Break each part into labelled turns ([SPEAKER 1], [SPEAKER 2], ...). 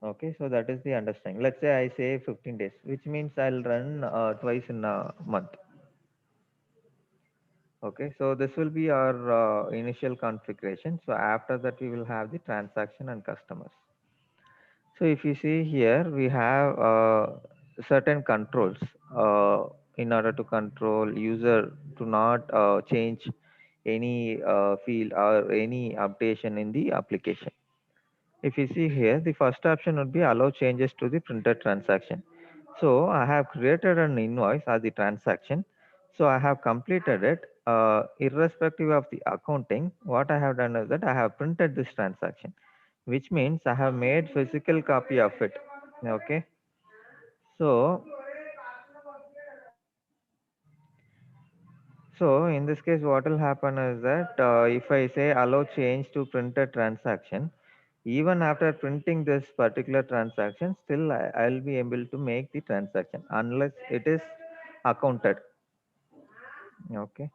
[SPEAKER 1] Okay, so that is the understanding. Let's say I say 15 days, which means I'll run twice in a month. Okay, so this will be our initial configuration. So after that, we will have the transaction and customers. So if you see here, we have certain controls uh, in order to control user to not change any field or any updation in the application. If you see here, the first option would be allow changes to the printed transaction. So I have created an invoice as the transaction. So I have completed it. Irrespective of the accounting, what I have done is that I have printed this transaction, which means I have made physical copy of it. Okay. So so in this case, what will happen is that if I say allow change to printed transaction, even after printing this particular transaction, still I'll be able to make the transaction unless it is accounted. Okay.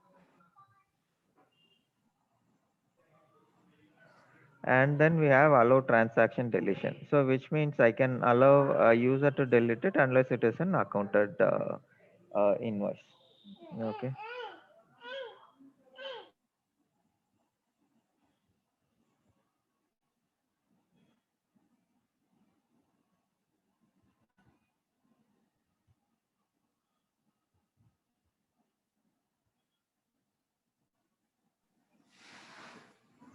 [SPEAKER 1] And then we have allow transaction deletion. So which means I can allow a user to delete it unless it is an accounted invoice. Okay.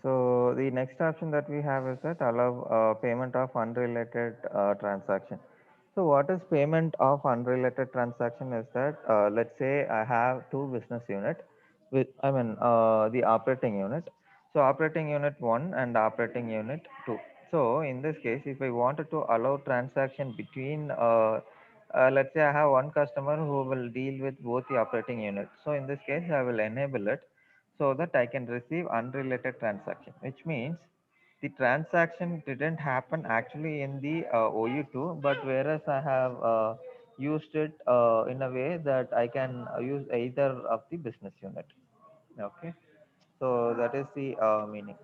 [SPEAKER 1] So the next option that we have is that allow payment of unrelated transaction. So what is payment of unrelated transaction is that let's say I have two business unit with the operating unit. So operating unit 1 and operating unit 2. So in this case, if I wanted to allow transaction between let's say I have one customer who will deal with both the operating units. So in this case, I will enable it so that I can receive unrelated transaction, which means the transaction didn't happen actually in the OU2, but whereas I have used it in a way that I can use either of the business unit. Okay, so that is the meaning.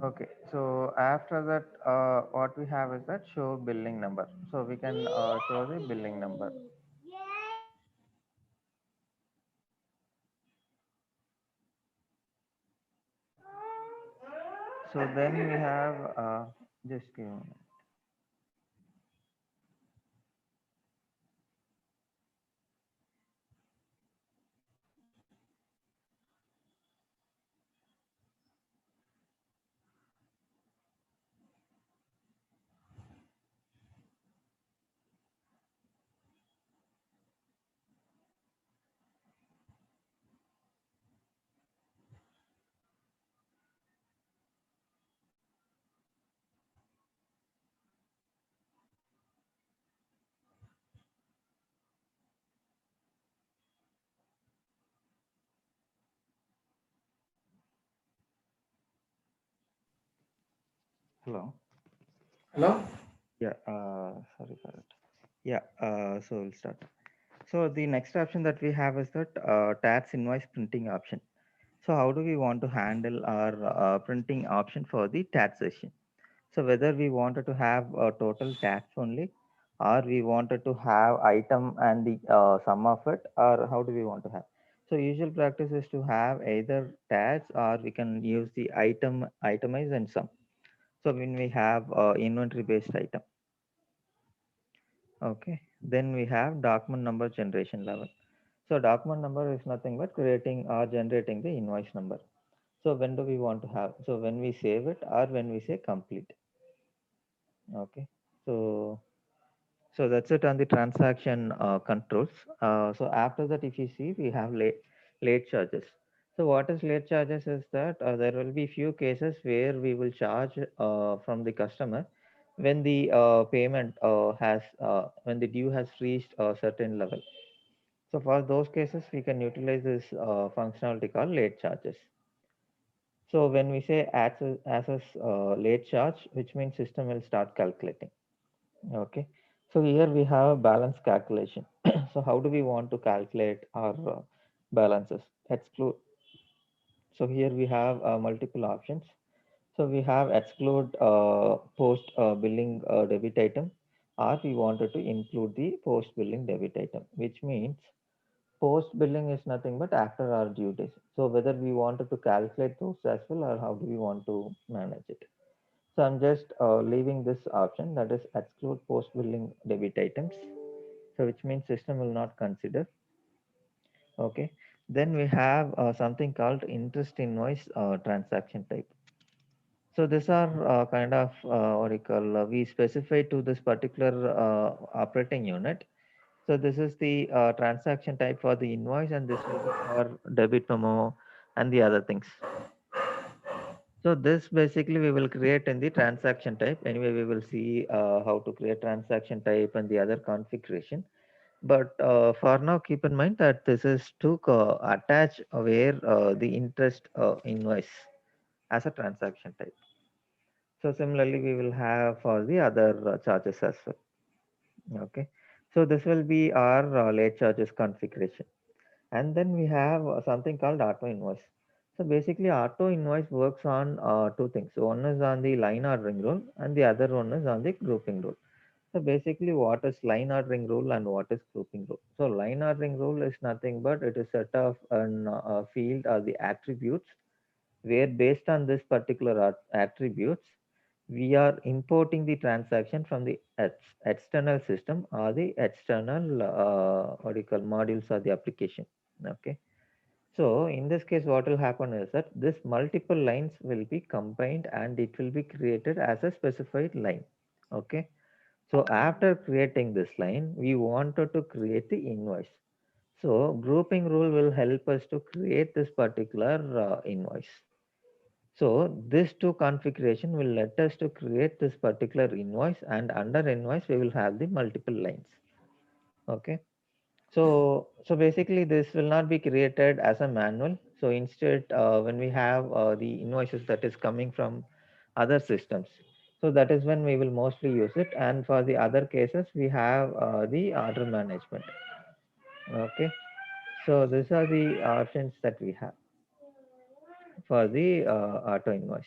[SPEAKER 1] Okay, so after that, what we have is that show billing number. So we can show the billing number. So then we have just give me a minute. Hello.
[SPEAKER 2] Hello?
[SPEAKER 1] Yeah, sorry for it. Yeah, so we'll start. So the next option that we have is that tax invoice printing option. So how do we want to handle our printing option for the taxation? So whether we wanted to have a total tax only, or we wanted to have item and the sum of it, or how do we want to have? So usual practice is to have either tax or we can use the itemize and sum. So when we have inventory based item. Okay, then we have document number generation level. So document number is nothing but creating or generating the invoice number. So when do we want to have? So when we save it or when we say complete. Okay, so so that's it on the transaction controls. So after that, if you see, we have late charges. So what is late charges is that there will be few cases where we will charge from the customer when the payment has when the due has reached a certain level. So for those cases, we can utilize this functionality called late charges. So when we say access late charge, which means system will start calculating. Okay. So here we have a balance calculation. So how do we want to calculate our balances. Exclude. So here we have multiple options. So we have exclude post billing debit item, or we wanted to include the post billing debit item, which means post billing is nothing but after our due days. So whether we wanted to calculate those as well, or how do we want to manage it. So I'm just leaving this option, that is exclude post billing debit items. So which means system will not consider. Okay. Then we have something called interest invoice transaction type. So these are kind of what you call we specify to this particular operating unit. So this is the transaction type for the invoice, and this will be for debit memo and the other things. So this basically we will create in the transaction type. Anyway, we will see how to create transaction type and the other configuration. But for now, keep in mind that this is to attach where the interest invoice as a transaction type. So similarly, we will have for the other charges as well. Okay. So this will be our late charges configuration. And then we have something called auto invoice. So basically, auto invoice works on two things. So one is on the line ordering rule, and the other one is on the grouping rule. So basically, what is line ordering rule and what is grouping rule? So line ordering rule is nothing but it is set of an field or the attributes where based on this particular attributes, we are importing the transaction from the external system or the external what do you call modules or the application. Okay. So in this case, what will happen is that this multiple lines will be combined and it will be created as a specified line. Okay. So after creating this line, we wanted to create the invoice. So grouping rule will help us to create this particular invoice. So this two configuration will let us to create this particular invoice, and under invoice we will have the multiple lines. Okay. So basically this will not be created as a manual. So instead, when we have the invoices that is coming from other systems, so that is when we will mostly use it. And for the other cases, we have the order management. Okay. So these are the options that we have for the auto invoice.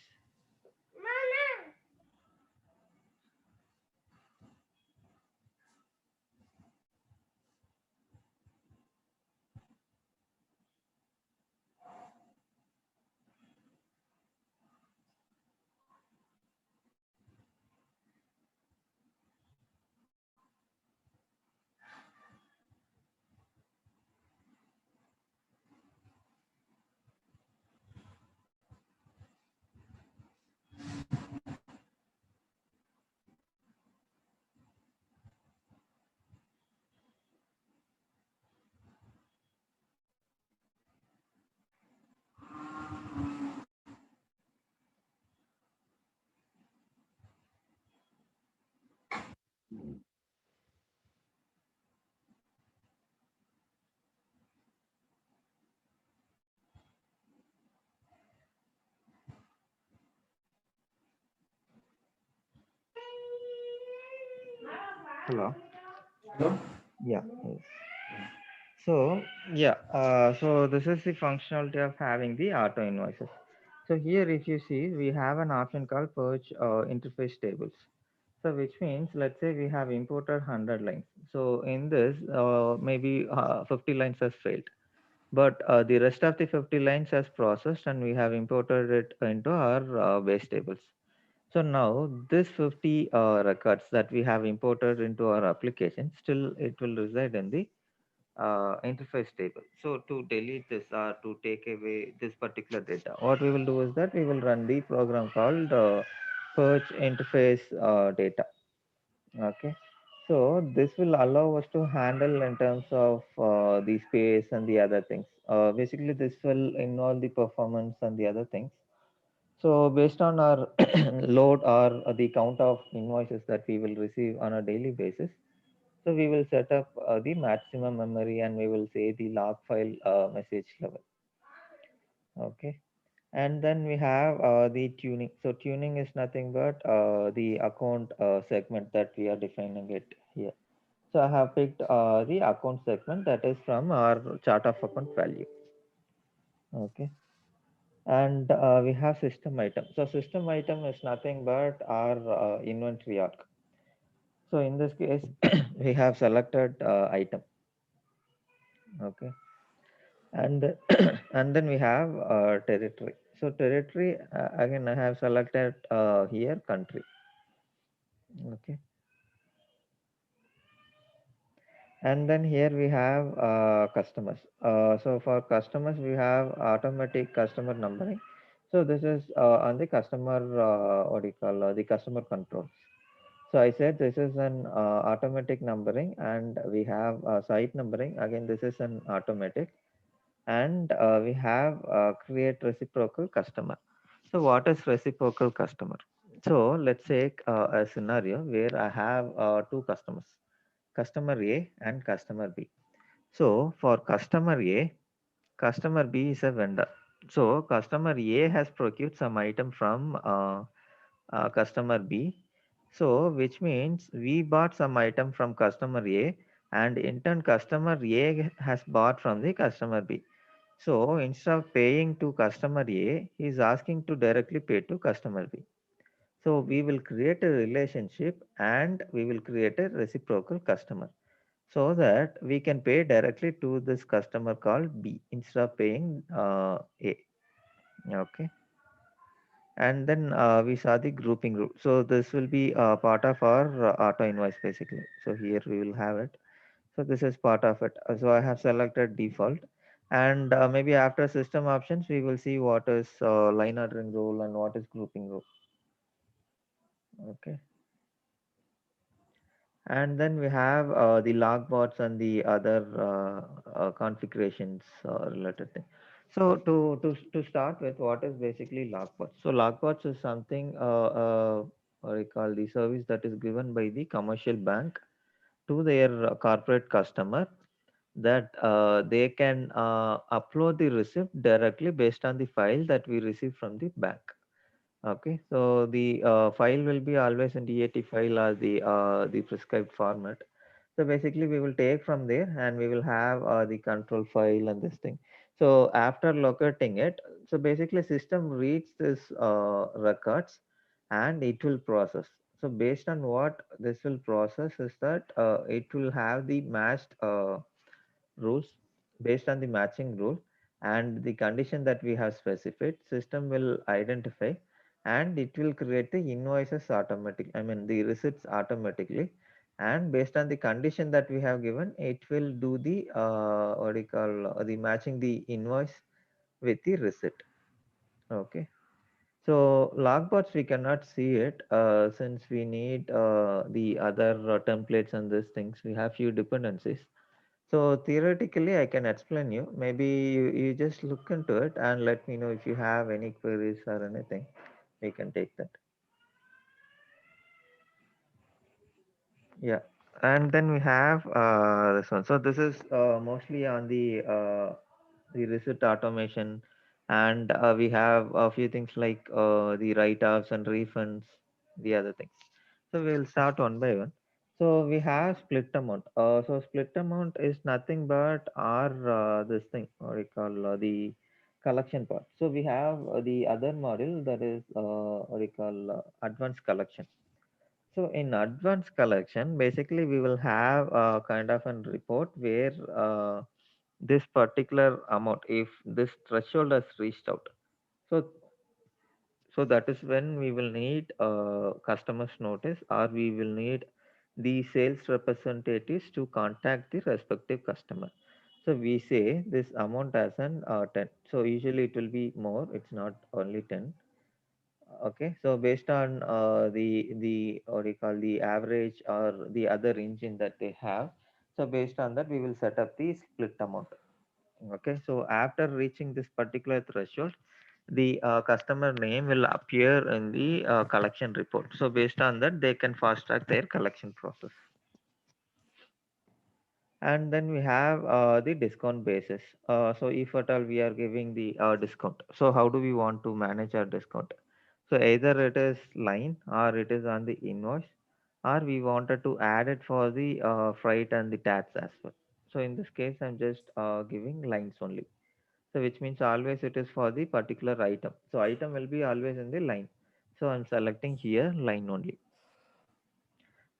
[SPEAKER 1] Hello.
[SPEAKER 2] Hello?
[SPEAKER 1] Yeah. Yes. So yeah, so this is the functionality of having the auto invoices. So here, if you see, we have an option called purge interface tables. So which means, let's say we have imported 100 lines. So in this, maybe 50 lines has failed, but the rest of the 50 lines has processed, and we have imported it into our base tables. So now this 50 records that we have imported into our application, still it will reside in the interface table. So to delete this or to take away this particular data, what we will do is that we will run the program called purge interface data. Okay. So this will allow us to handle in terms of the space and the other things. Basically, this will involve the performance and the other things. So based on our load or the count of invoices that we will receive on a daily basis, so we will set up the maximum memory, and we will say the log file message level. Okay. And then we have the tuning. So tuning is nothing but the account segment that we are defining it here. So I have picked the account segment, that is from our chart of account value. Okay. And we have system item. So system item is nothing but our inventory arc. So in this case, we have selected item. Okay. And and then we have territory. So territory, again I have selected here country. Okay. And then here we have customers. So for customers we have automatic customer numbering. So this is on the customer, what do you call, the customer controls. So I said this is an automatic numbering, and we have site numbering. Again, this is an automatic, and we have create reciprocal customer. So what is reciprocal customer? So let's take a scenario where I have two customers, customer A and customer B. So for customer A, customer B is a vendor. So customer A has procured some item from customer B. So which means we bought some item from customer A, and in turn customer A has bought from the customer B. So instead of paying to customer A, he is asking to directly pay to customer B. So we will create a relationship, and we will create a reciprocal customer, so that we can pay directly to this customer called B instead of paying A. Okay. And then we saw the grouping rule. So this will be part of our auto invoice basically. So here we will have it. So this is part of it. So I have selected default, and maybe after system options we will see what is line ordering rule and what is grouping rule. Okay. And then we have the log bots and the other configurations related thing. So to start with, what is basically logbots? So logbots is something what we call the service that is given by the commercial bank to their corporate customer, that they can upload the receipt directly based on the file that we receive from the bank. Okay, so the file will be always in DAT file or the prescribed format. So basically, we will take from there, and we will have the control file and this thing. So after locating it, so basically, system reads this records, and it will process. So based on what this will process is that it will have the matched rules. Based on the matching rule and the condition that we have specified, system will identify, and it will create the invoices automatic, I mean the receipts automatically. And based on the condition that we have given, it will do the what do you call, the matching the invoice with the receipt. Okay. So logbots we cannot see it since we need the other templates and these things. We have few dependencies. So theoretically, I can explain you. Maybe you just look into it and let me know if you have any queries or anything. We can take that. Yeah. And then we have this one. So this is mostly on the receipt automation, and we have a few things like the write-offs and refunds, the other things. So we'll start one by one. So we have split amount. So split amount is nothing but our this thing, what we call the collection part. So we have the other module, that is what we call advanced collection. So in advanced collection, basically we will have a kind of a report where this particular amount, if this threshold has reached out, so that is when we will need customers notice, or we will need the sales representatives to contact the respective customer. So we say this amount as an 10. So usually it will be more, it's not only 10. Okay, so based on the what do you call, the average or the other engine that they have, so based on that we will set up the split amount. Okay, so after reaching this particular threshold, the customer name will appear in the collection report. So based on that, they can fast track their collection process. And then we have the discount basis. So if at all we are giving the discount, so how do we want to manage our discount? So either it is line or it is on the invoice. or we wanted to add it for the freight and the tax as well. So in this case, I'm just giving lines only. So which means always it is for the particular item. So item will be always in the line. So I'm selecting here line only.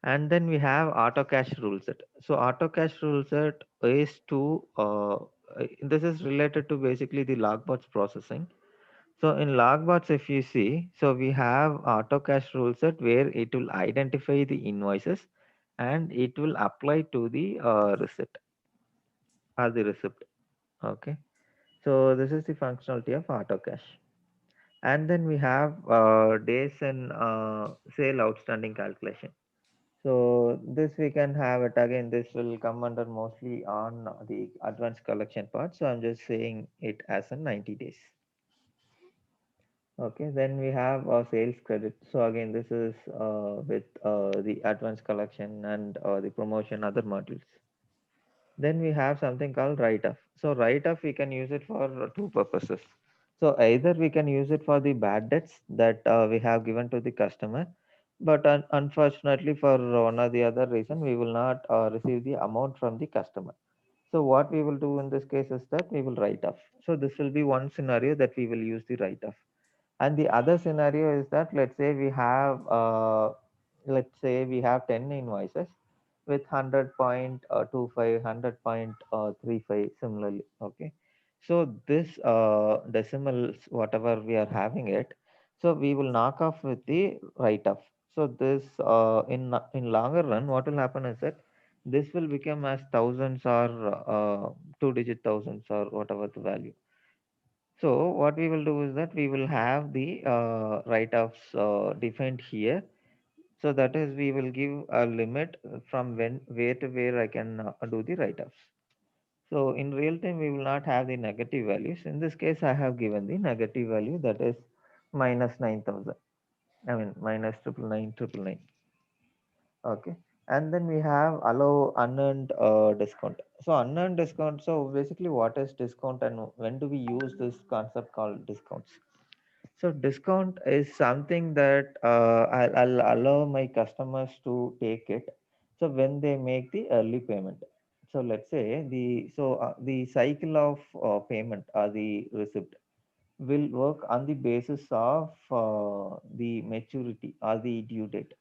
[SPEAKER 1] And then we have auto cache rule set. So auto cache rule set is to this is related to basically the logbox processing. So in logbox, if you see, so we have auto cache rule set where it will identify the invoices and it will apply to the receipt or the receipt. Okay. So this is the functionality of auto cache. And then we have days and sale outstanding calculation. So this we can have it again. This will come under mostly on the advanced collection part. So I'm just saying it as a 90 days. Okay, then we have sales credit. So again, this is with the advanced collection and the promotion other modules. Then we have something called write-off. So write-off we can use it for two purposes. So either we can use it for the bad debts that we have given to the customer, but unfortunately for one or the other reason, we will not receive the amount from the customer. So what we will do in this case is that we will write off. So this will be one scenario that we will use the write off. And the other scenario is that let's say we have 10 invoices with 100.25, 100.35 similarly. Okay. So this decimals, whatever we are having it, so we will knock off with the write off. So this in longer run, what will happen is that this will become as thousands or two-digit thousands or whatever the value. So what we will do is that we will have the write-offs defined here. So that is we will give a limit from when where to where I can do the write-offs. So in real time we will not have the negative values. In this case I have given the negative value, that is minus 9,000. I mean minus triple nine triple nine. Okay. And then we have allow unearned discount. So unearned discount. So basically, what is discount and when do we use this concept called discounts? So discount is something that I'll allow my customers to take it. So when they make the early payment. So let's say the cycle of payment or the receipt will work on the basis of the maturity or the due date.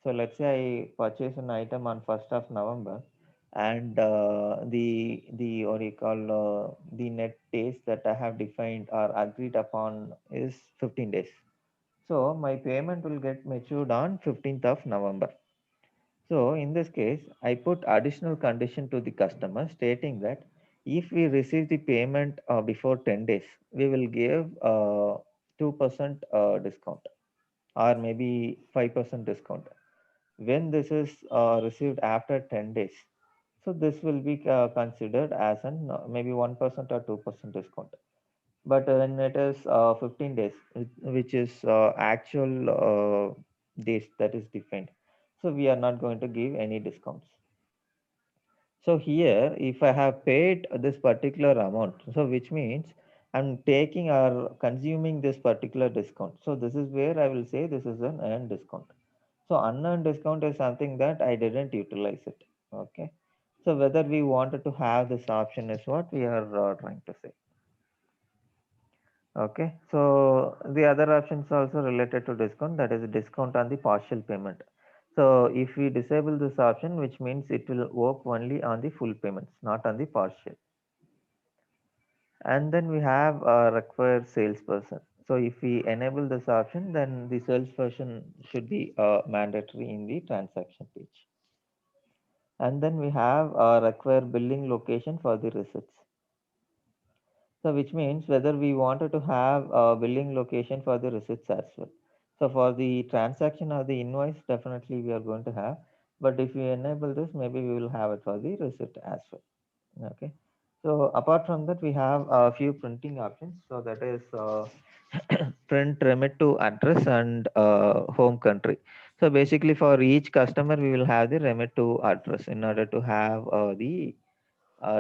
[SPEAKER 1] So let's say I purchase an item on 1st of November, and the what do you call the net days that I have defined or agreed upon is 15 days. So my payment will get matured on 15th of November. So in this case, I put additional condition to the customer stating that if we receive the payment before 10 days, we will give 2% discount or maybe 5% discount. When this is received after 10 days, so this will be considered as an maybe 1% or 2% discount. But when it is 15 days, which is actual days that is defined, so we are not going to give any discounts. So here, if I have paid this particular amount, so which means I'm taking or consuming this particular discount. So this is where I will say this is an earned discount. So unearned discount is something that I didn't utilize it. Okay. So whether we wanted to have this option is what we are trying to say. Okay. So the other options also related to discount, that is discount on the partial payment. So if we disable this option, which means it will work only on the full payments, not on the partial. And then we have require salesperson. So if we enable this option, then the salesperson should be mandatory in the transaction page. And then we have require billing location for the receipts. So which means whether we wanted to have a billing location for the receipts as well. So for the transaction or the invoice, definitely we are going to have. But if we enable this, maybe we will have it for the receipt as well. Okay. So apart from that, we have a few printing options. So that is print remit to address and home country. So basically for each customer, we will have the remit to address in order to have the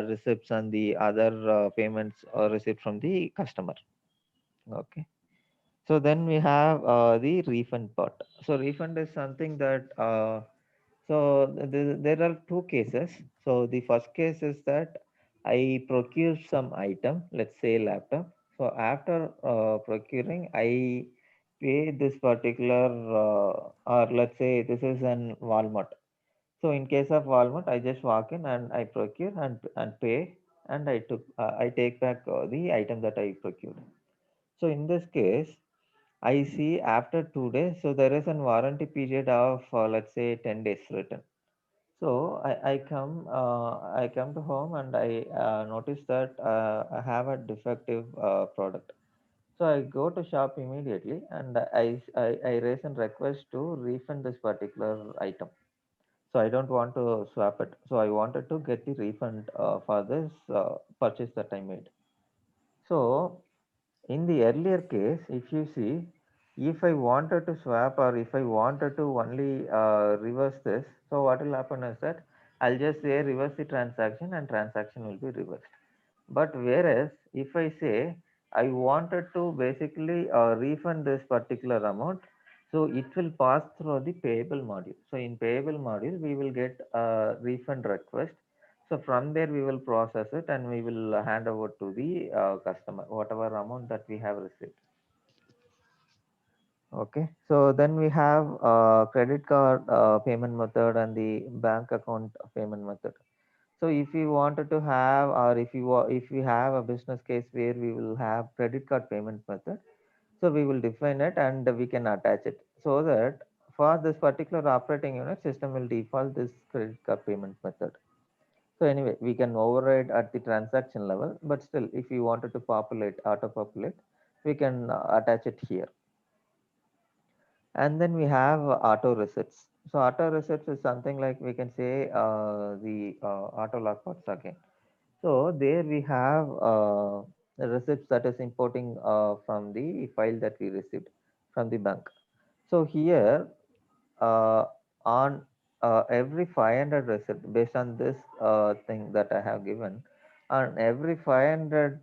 [SPEAKER 1] receipts and the other payments or receipt from the customer. Okay. So then we have the refund part. So refund is something that there are two cases. So the first case is that I procure some item, let's say laptop. So after procuring, I pay this particular, or let's say this is an Walmart. So in case of Walmart, I just walk in and I procure and pay, and I take back the item that I procured. So in this case, I see after 2 days, so there is a warranty period of let's say 10 days written. So I come to home and I notice that I have a defective product. So I go to shop immediately and I raise a request to refund this particular item. So I don't want to swap it. So I wanted to get the refund for this purchase that I made. So in the earlier case, if you see, if I wanted to swap or if I wanted to only reverse this, so what will happen is that I'll just say reverse the transaction and transaction will be reversed. But whereas if I say I wanted to basically refund this particular amount, so it will pass through the payable module. So in payable module, we will get a refund request. So from there, we will process it and we will hand over to the customer whatever amount that we have received. Okay. So then we have credit card payment method and the bank account payment method. So if you wanted to have, or if we have a business case where we will have credit card payment method, so we will define it and we can attach it so that for this particular operating unit, system will default this credit card payment method. So anyway, we can override at the transaction level, but still, if you wanted to auto populate, we can attach it here. And then we have auto resets. So auto resets is something like we can say the auto lockbox again. So there we have the receipts that is importing from the file that we received from the bank. So here uh, on every 500 receipt based on this thing that I have given, on every 500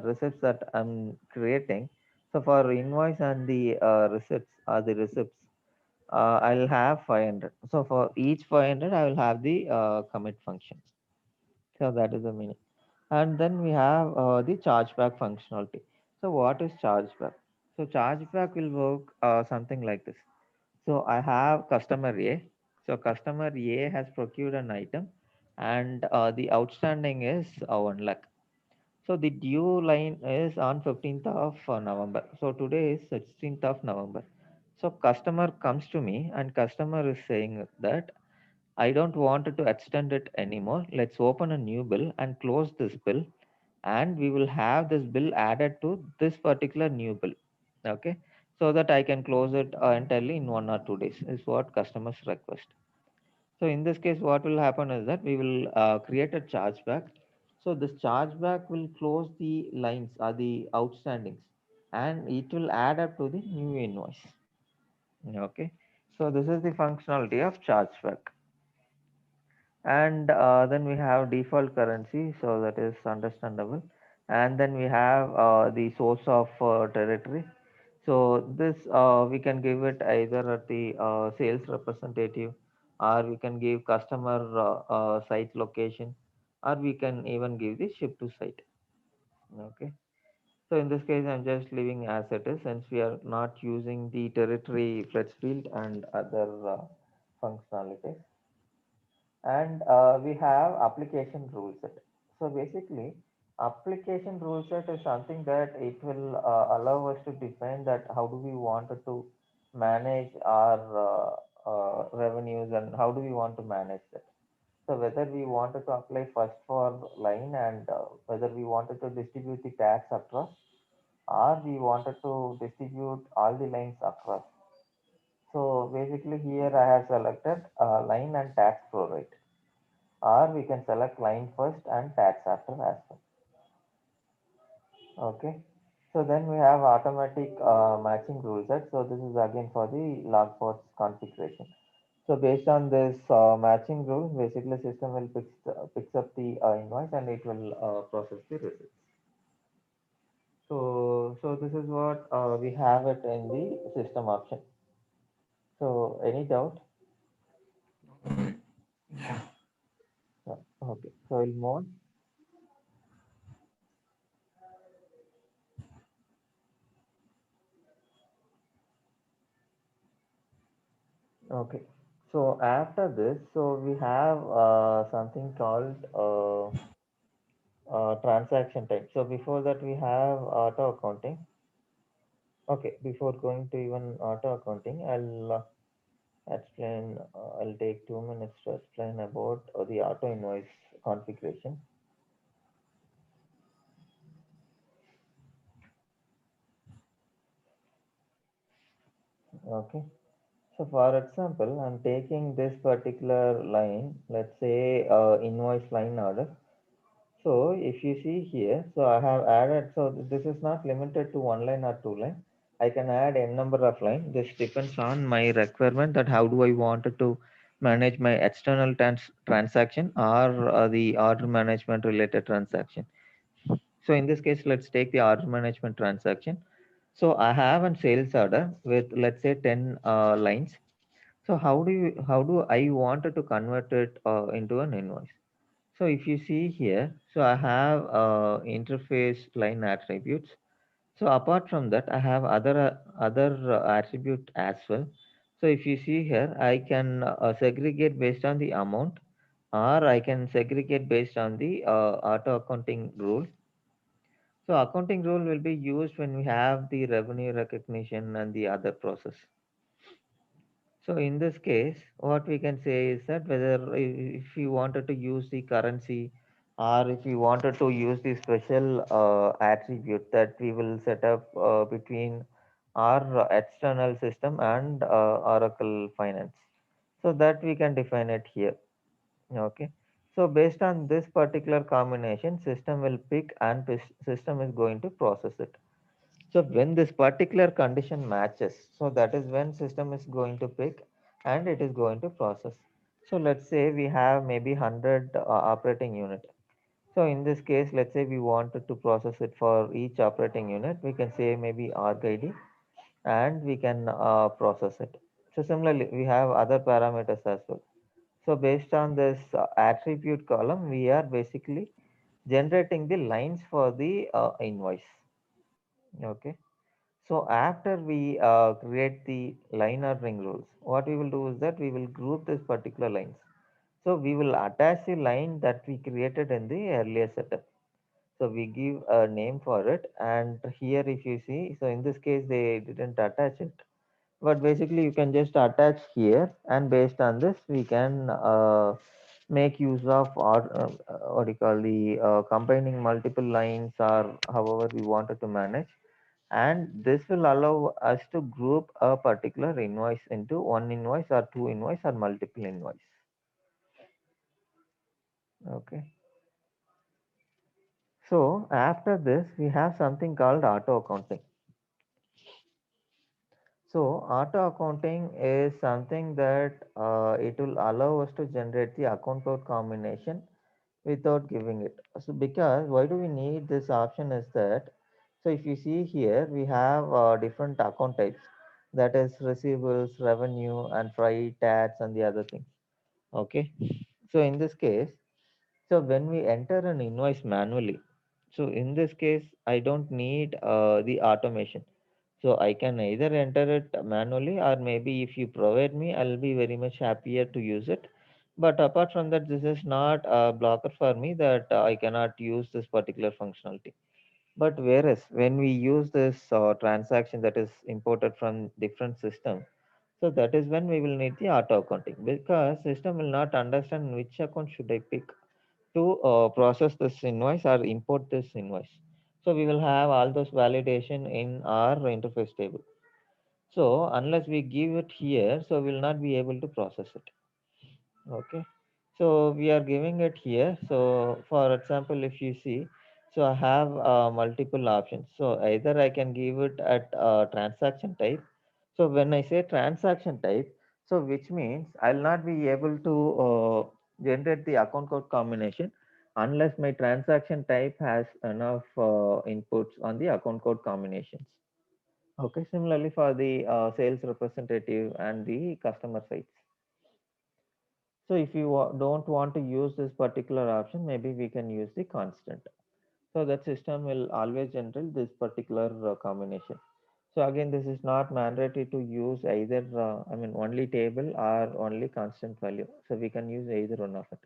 [SPEAKER 1] receipts that I'm creating. So for invoice and the receipts are the receipts, I'll have 500. So for each 500, I will have the commit function. So that is the meaning. And then we have the chargeback functionality. So what is chargeback? So chargeback will work something like this. So I have customer A. So customer A has procured an item, and the outstanding is 1 lakh. So the due line is on 15th of November. So today is 16th of November. So customer comes to me and customer is saying that I don't want to extend it anymore. Let's open a new bill and close this bill, and we will have this bill added to this particular new bill. Okay, so that I can close it entirely in 1 or 2 days is what customers request. So in this case, what will happen is that we will create a chargeback. So this chargeback will close the lines or the outstandings, and it will add up to the new invoice. Okay, so this is the functionality of chargeback. And then we have default currency, so that is understandable. And then we have the source of territory. So this we can give it either at the sales representative, or we can give customer site location, or we can even give the ship to site. Okay, so in this case I'm just leaving as it is, since we are not using the territory flex field and other functionalities. And we have application rule set. So basically, application rule set is something that it will allow us to define that how do we want to manage our revenues, and how do we want to manage that. So whether we wanted to apply first for line, and whether we wanted to distribute the tax across, or we wanted to distribute all the lines across. So basically here I have selected line and tax prorate, or we can select line first and tax after as well. Okay, so then we have automatic matching rule set. So this is again for the logbox configuration. So based on this matching rule, basically system will picks up the invoice and it will process the receipts. So So this is what we have it in the system option. So any doubt?
[SPEAKER 2] Yeah.
[SPEAKER 1] Okay, so we'll move on. Okay, so after this, so we have something called transaction type. So before that, we have auto accounting. Okay, before going to even auto accounting, I'll take 2 minutes to explain about the auto invoice configuration. Okay. So for example, I'm taking this particular line, let's say invoice line order. So if you see here, so I have added, so this is not limited to one line or two line. I can add n number of line. This depends on my requirement that how do I want to manage my external transaction or the order management related transaction. So in this case, let's take the order management transaction. So I have a sales order with let's say 10 lines. So how do I wanted to convert it into an invoice? So if you see here, so I have interface line attributes. So apart from that, I have other attribute as well. So if you see here, I can segregate based on the amount, or I can segregate based on the auto accounting rule. So accounting rule will be used when we have the revenue recognition and the other process. So in this case, what we can say is that whether if you wanted to use the currency or if you wanted to use the special attribute that we will set up between our external system and Oracle Finance. So that we can define it here. Okay. So based on this particular combination, system will pick and system is going to process it. So when this particular condition matches, so that is when system is going to pick and it is going to process. So let's say we have maybe 100 operating unit. So in this case, let's say we wanted to process it for each operating unit, we can say maybe argid and we can process it. So similarly, we have other parameters as well. So based on this attribute column, we are basically generating the lines for the invoice. Okay. So after we create the line ordering rules, what we will do is that we will group this particular lines. So we will attach the line that we created in the earlier setup. So we give a name for it, and here if you see, so in this case they didn't attach it, but basically you can just attach here, and based on this we can make use of or what do you call the combining multiple lines or however we wanted to manage, and this will allow us to group a particular invoice into one invoice or two invoice or multiple invoice. Okay, so after this we have something called auto accounting. So auto accounting is something that it will allow us to generate the account code combination without giving it. So because why do we need this option is that, so if you see here we have different account types, that is receivables, revenue and freight, tax and the other things. Okay, so in this case, so when we enter an invoice manually, so in this case I don't need the automation, so I can either enter it manually or maybe if you provide me, I'll be very much happier to use it. But apart from that, this is not a blocker for me that I cannot use this particular functionality. But whereas when we use this transaction that is imported from different system, so that is when we will need the auto accounting because system will not understand which account should I pick to process this invoice or import this invoice. So we will have all those validation in our interface table. So unless we give it here, so we will not be able to process it. Okay. So we are giving it here. So for example, if you see, so I have multiple options. So either I can give it at transaction type. So when I say transaction type, so which means I'll not be able to generate the account code combination unless my transaction type has enough inputs on the account code combinations. Okay, similarly for the sales representative and the customer sites. So if you don't want to use this particular option, maybe we can use the constant. So that system will always generate this particular combination. So again, this is not mandatory to use either, only table or only constant value. So we can use either one of it.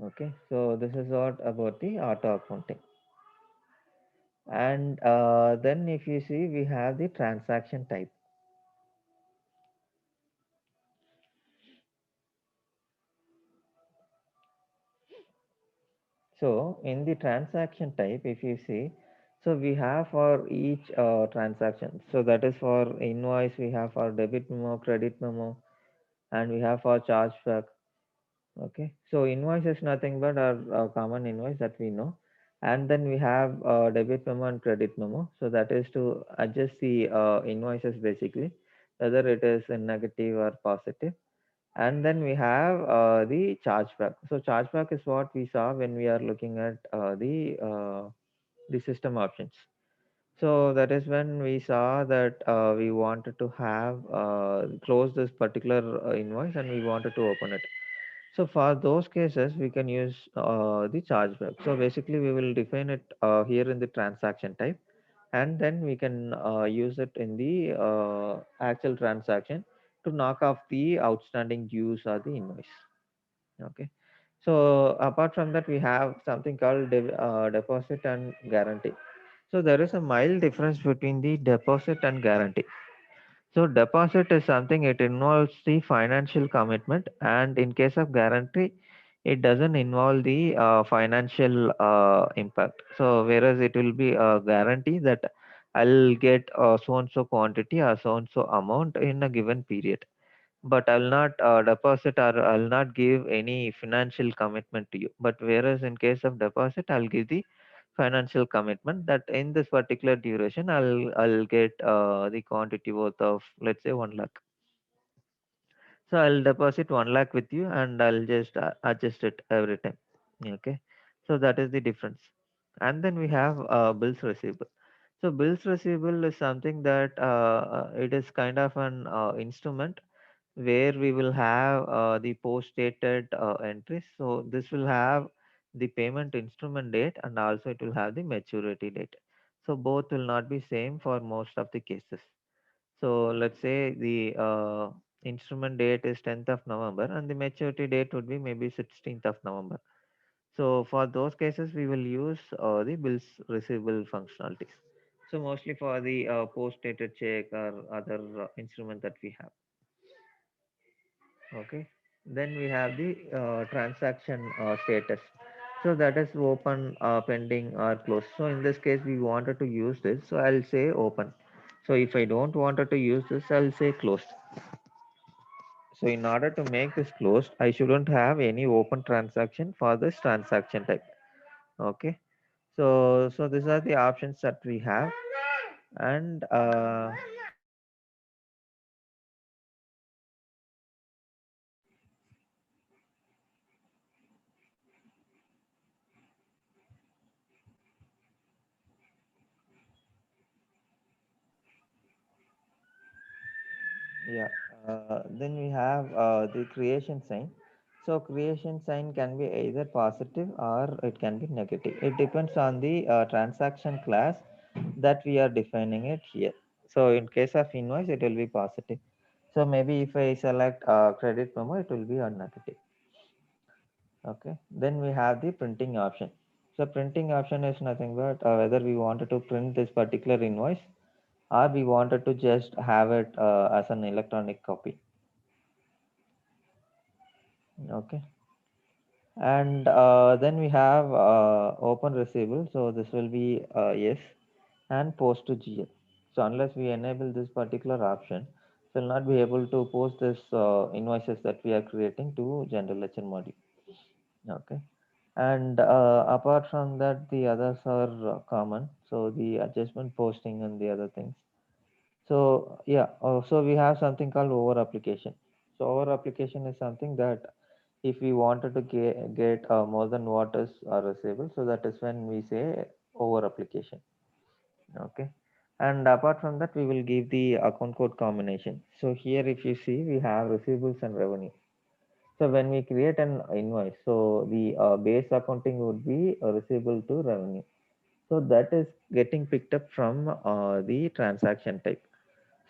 [SPEAKER 1] Okay, so this is what about the auto accounting. And then if you see, we have the transaction type. So in the transaction type, if you see, so we have for each transaction. So that is for invoice, we have for debit memo, credit memo, and we have for chargeback. Okay, so invoice is nothing but our common invoice that we know, and then we have debit memo and credit memo. So that is to adjust the invoices basically, whether it is in negative or positive. And then we have the chargeback. So chargeback is what we saw when we are looking at the system options. So that is when we saw that we wanted to have close this particular invoice and we wanted to open it. So for those cases, we can use the chargeback. So basically, we will define it here in the transaction type, and then we can use it in the actual transaction to knock off the outstanding dues or the invoice. Okay. So apart from that, we have something called deposit and guarantee. So there is a mild difference between the deposit and guarantee. So deposit is something, it involves the financial commitment, and in case of guarantee, it doesn't involve the financial impact. So whereas it will be a guarantee that I'll get so and so quantity or so and so amount in a given period, but I'll not deposit or I'll not give any financial commitment to you. But whereas in case of deposit, I'll give the financial commitment that in this particular duration, I'll get the quantity worth of, let's say, 1 lakh. So I'll deposit 1 lakh with you, and I'll just adjust it every time. Okay, so that is the difference. And then we have bills receivable. So bills receivable is something that it is kind of an instrument where we will have the post dated entries. So this will have the payment instrument date, and also it will have the maturity date. So both will not be same for most of the cases. So let's say the instrument date is 10th of November and the maturity date would be maybe 16th of November. So for those cases, we will use the bills receivable functionalities. So mostly for the post dated check or other instrument that we have. Okay, then we have the transaction status. So that is open, pending, or closed. So in this case, we wanted to use this. So I'll say open. So if I don't wanted to use this, I'll say closed. So in order to make this closed, I shouldn't have any open transaction for this transaction type. Okay. So these are the options that we have, and yeah, then we have the creation sign. So creation sign can be either positive or it can be negative. It depends on the transaction class that we are defining it here. So in case of invoice, it will be positive. So maybe if I select credit memo, it will be on negative. Okay. Then we have the printing option. So printing option is nothing but whether we wanted to print this particular invoice or we wanted to just have it as an electronic copy. Okay. And then we have open receivable. So this will be yes, and post to GL. So unless we enable this particular option, we'll not be able to post this invoices that we are creating to general ledger module. Okay. And apart from that, the others are common. So the adjustment posting and the other things. So yeah, so we have something called over application. So over application is something that If we wanted to get more than what is receivable, so that is when we say over application. Okay. And apart from that, we will give the account code combination. So here, if you see, we have receivables and revenue. So when we create an invoice, so the base accounting would be receivable to revenue. So that is getting picked up from the transaction type.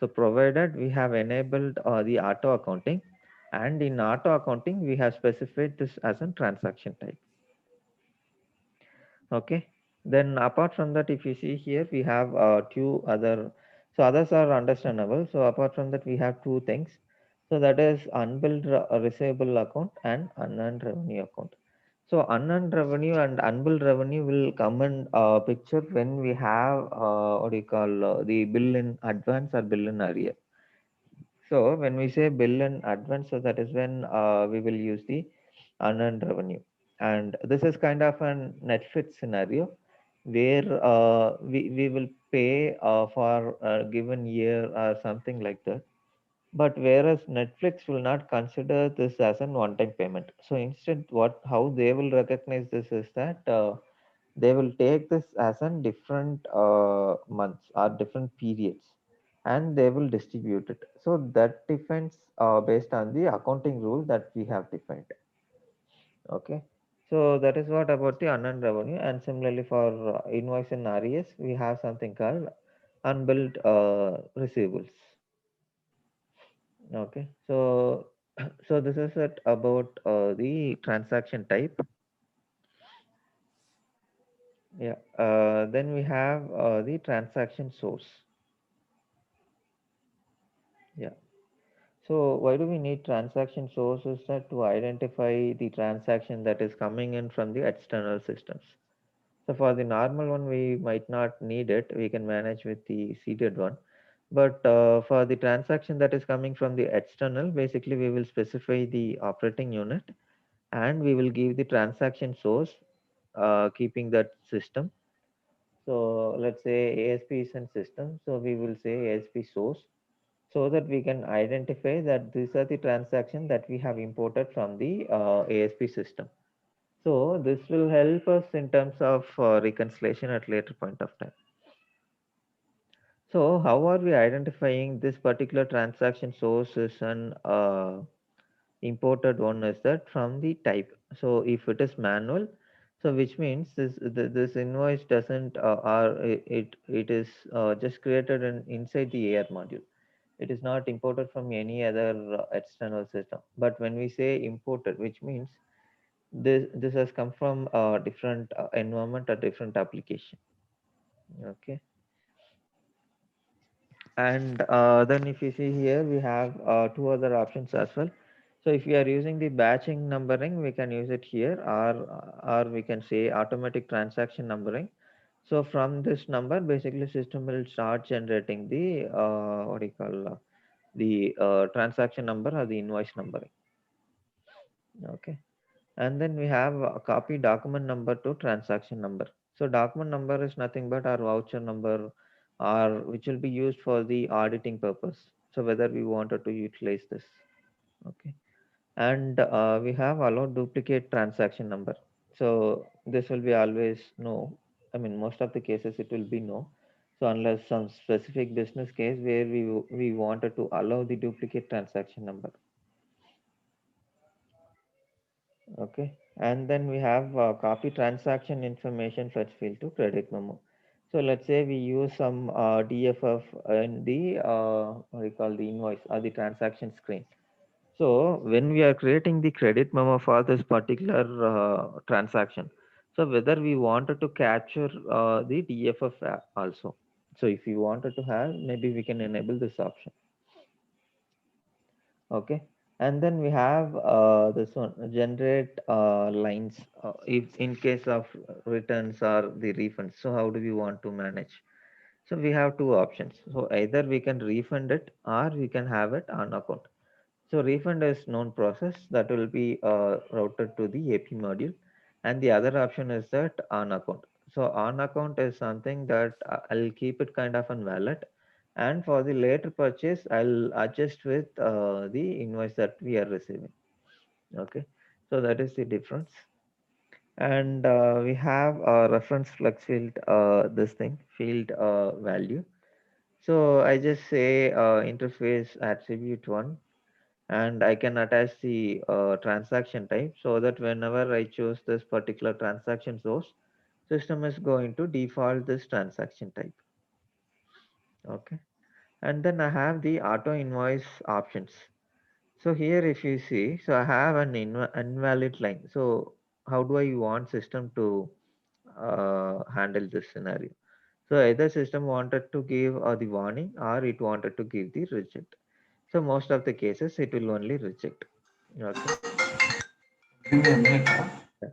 [SPEAKER 1] So provided we have enabled the auto accounting, and in auto accounting, we have specified this as a transaction type. Okay. Then apart from that, if you see here, we have two other. So others are understandable. So apart from that, we have two things. So that is unbilled receivable account and unearned revenue account. So unearned revenue and unbilled revenue will come in picture when we have what do you call the bill in advance or bill in arrear. So when we say bill in advance, so that is when we will use the unearned revenue. And this is kind of an Netflix scenario where we will pay for a given year or something like that. But whereas Netflix will not consider this as an one-time payment. So instead, what how they will recognize this is that they will take this as in different months or different periods, and they will distribute it. So that defines based on the accounting rule that we have defined. Okay. So that is what about the unearned revenue. And similarly for invoice and RES, we have something called unbilled receivables. Okay. So so this is it about the transaction type. Yeah. Then we have the transaction source. Yeah. So why do we need transaction sources that to identify the transaction that is coming in from the external systems? So for the normal one, we might not need it. We can manage with the seeded one. But for the transaction that is coming from the external, basically we will specify the operating unit and we will give the transaction source, keeping that system. So let's say ASP is in system. So we will say ASP source so that we can identify that these are the transactions that we have imported from the ASP system. So this will help us in terms of reconciliation at later point of time. So how are we identifying this particular transaction source is an imported one is that from the type. So if it is manual, so which means this invoice doesn't or it is just created inside the AR module. It is not imported from any other external system. But when we say imported, which means this has come from a different environment or different application. Okay. And then if you see here, we have two other options as well. So if we are using the batching numbering, we can use it here, or we can say automatic transaction numbering. So from this number, basically system will start generating the what do you call the transaction number or the invoice numbering. Okay. And then we have a copy document number to transaction number. So document number is nothing but our voucher number, or which will be used for the auditing purpose. So whether we wanted to utilize this. Okay. And we have allowed duplicate transaction number. So this will be always no. I mean, most of the cases it will be no. So unless some specific business case where we wanted to allow the duplicate transaction number. Okay. And then we have copy transaction information fetch field to credit memo. So let's say we use some DFF in the what do you call the invoice or the transaction screen. So when we are creating the credit memo for this particular transaction, so whether we wanted to capture the DFF also. So if you wanted to have, maybe we can enable this option. Okay. And then we have this one generate lines if in case of returns or the refunds. So how do we want to manage? So we have two options. So either we can refund it or we can have it on account. So refund is known process that will be routed to the AP module, and the other option is that on account. So on account is something that I'll keep it kind of on wallet, and for the later purchase, I'll adjust with the invoice that we are receiving. Okay. So that is the difference. And we have a reference flex field, this thing, field value. So I just say interface attribute one, and I can attach the transaction type so that whenever I choose this particular transaction source, system is going to default this transaction type. Okay. And then I have the auto invoice options. So here if you see, so I have an invalid line. So how do I want system to handle this scenario? So either system wanted to give the warning or it wanted to give the reject. So most of the cases it will only reject. Okay.
[SPEAKER 2] Give me a minute. Huh?
[SPEAKER 1] Yeah.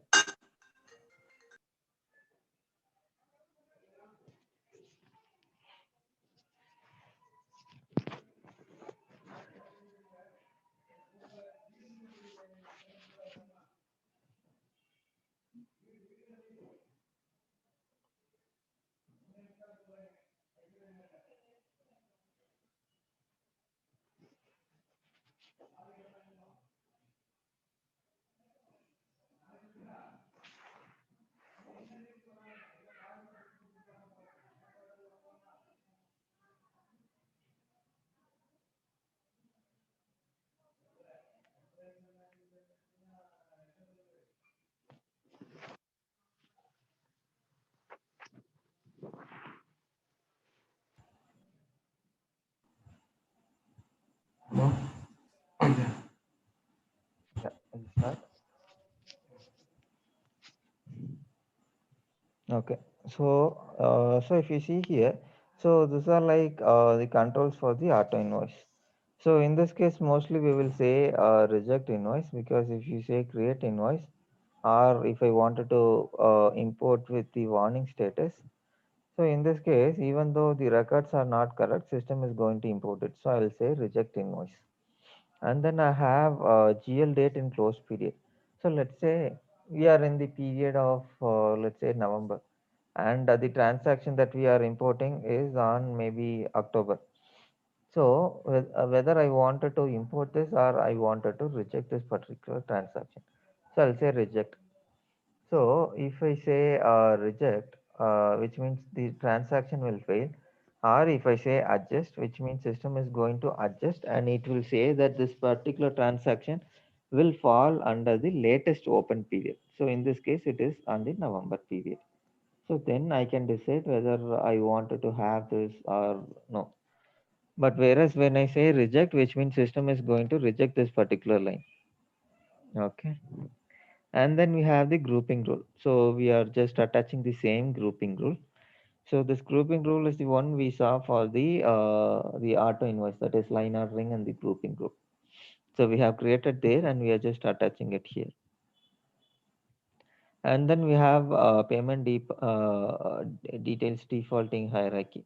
[SPEAKER 2] Hello? Oh, yeah.
[SPEAKER 1] Yeah. I'll start. Okay. So if you see here, so these are like the controls for the auto invoice. So in this case, mostly we will say reject invoice, because if you say create invoice, or if I wanted to import with the warning status, so in this case, even though the records are not correct, system is going to import it. So I will say reject invoice. And then I have GL date in close period. So let's say we are in the period of let's say November, and the transaction that we are importing is on maybe October. So whether I wanted to import this or I wanted to reject this particular transaction, so I'll say reject. So if I say reject, which means the transaction will fail, or if I say adjust, which means system is going to adjust and it will say that this particular transaction will fall under the latest open period. So in this case, it is on the November period. So then I can decide whether I wanted to have this or no. But whereas when I say reject, which means system is going to reject this particular line. Okay. And then we have the grouping rule. So we are just attaching the same grouping rule. So this grouping rule is the one we saw for the auto invoice, that is line ordering and the grouping rule. So we have created there and we are just attaching it here. And then we have details defaulting hierarchy.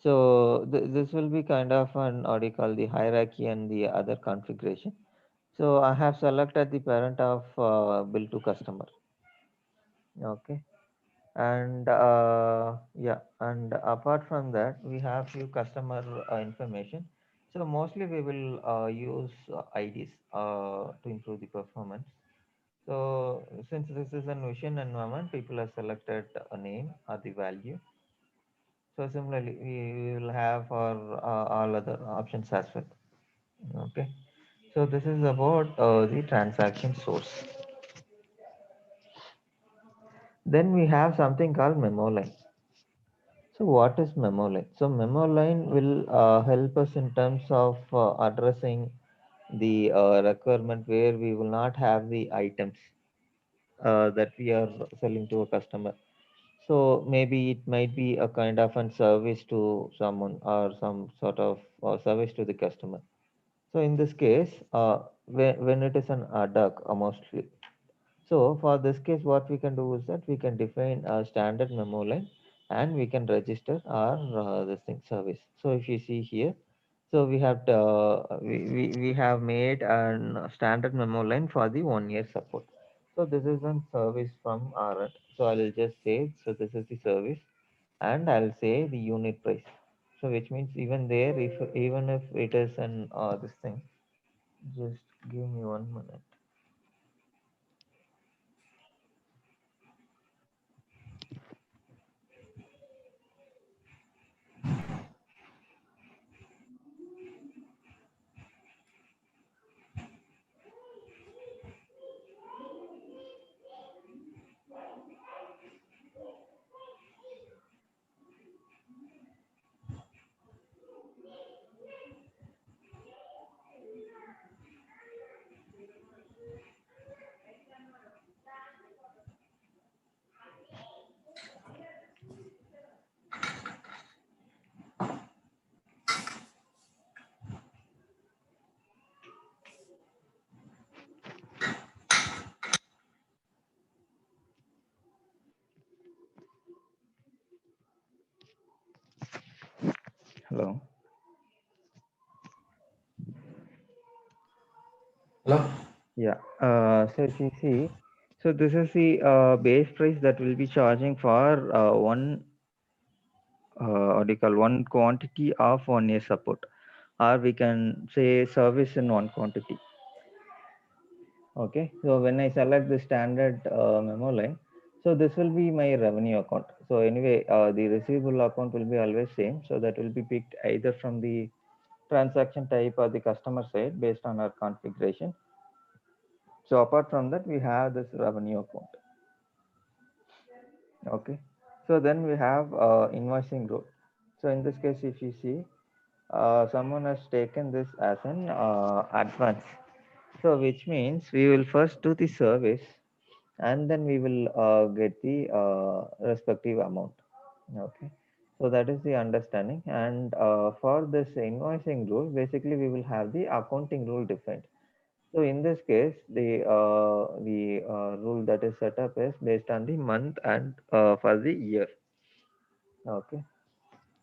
[SPEAKER 1] So this will be kind of an what do you call the hierarchy and the other configuration. So I have selected the parent of bill to customer. Okay. And yeah, and apart from that we have few customer information. So mostly we will use IDs to improve the performance. So since this is an vision environment, people have selected a name or the value. So similarly we will have for all other options as well. Okay. So this is about the transaction source. Then we have something called memo line. So what is memo line? So memo line will help us in terms of addressing the requirement where we will not have the items that we are selling to a customer. So maybe it might be a kind of a service to someone or some sort of service to the customer. So in this case, when it is an duck, mostly. So for this case, what we can do is that we can define a standard memo line and we can register our this thing service. So if you see here, so we have made a standard memo line for the 1 year support. So this is a service from our end. So I will just say, so this is the service and I'll say the unit price. So which means even there, if even if it is an this thing, just give me 1 minute. Yeah. So if you see, so this is the base price that will be charging for one what do you call one quantity of 1 year support, or we can say service in one quantity. Okay. So when I select the standard memo line, so this will be my revenue account. So anyway, the receivable account will be always same. So that will be picked either from the transaction type or the customer side based on our configuration. So apart from that, we have this revenue account. Okay. So then we have invoicing rule. So in this case, if you see, someone has taken this as an advance. So which means we will first do the service and then we will get the respective amount. Okay. So that is the understanding. And for this invoicing rule, basically we will have the accounting rule defined. So in this case, the rule that is set up is based on the month and for the year. Okay.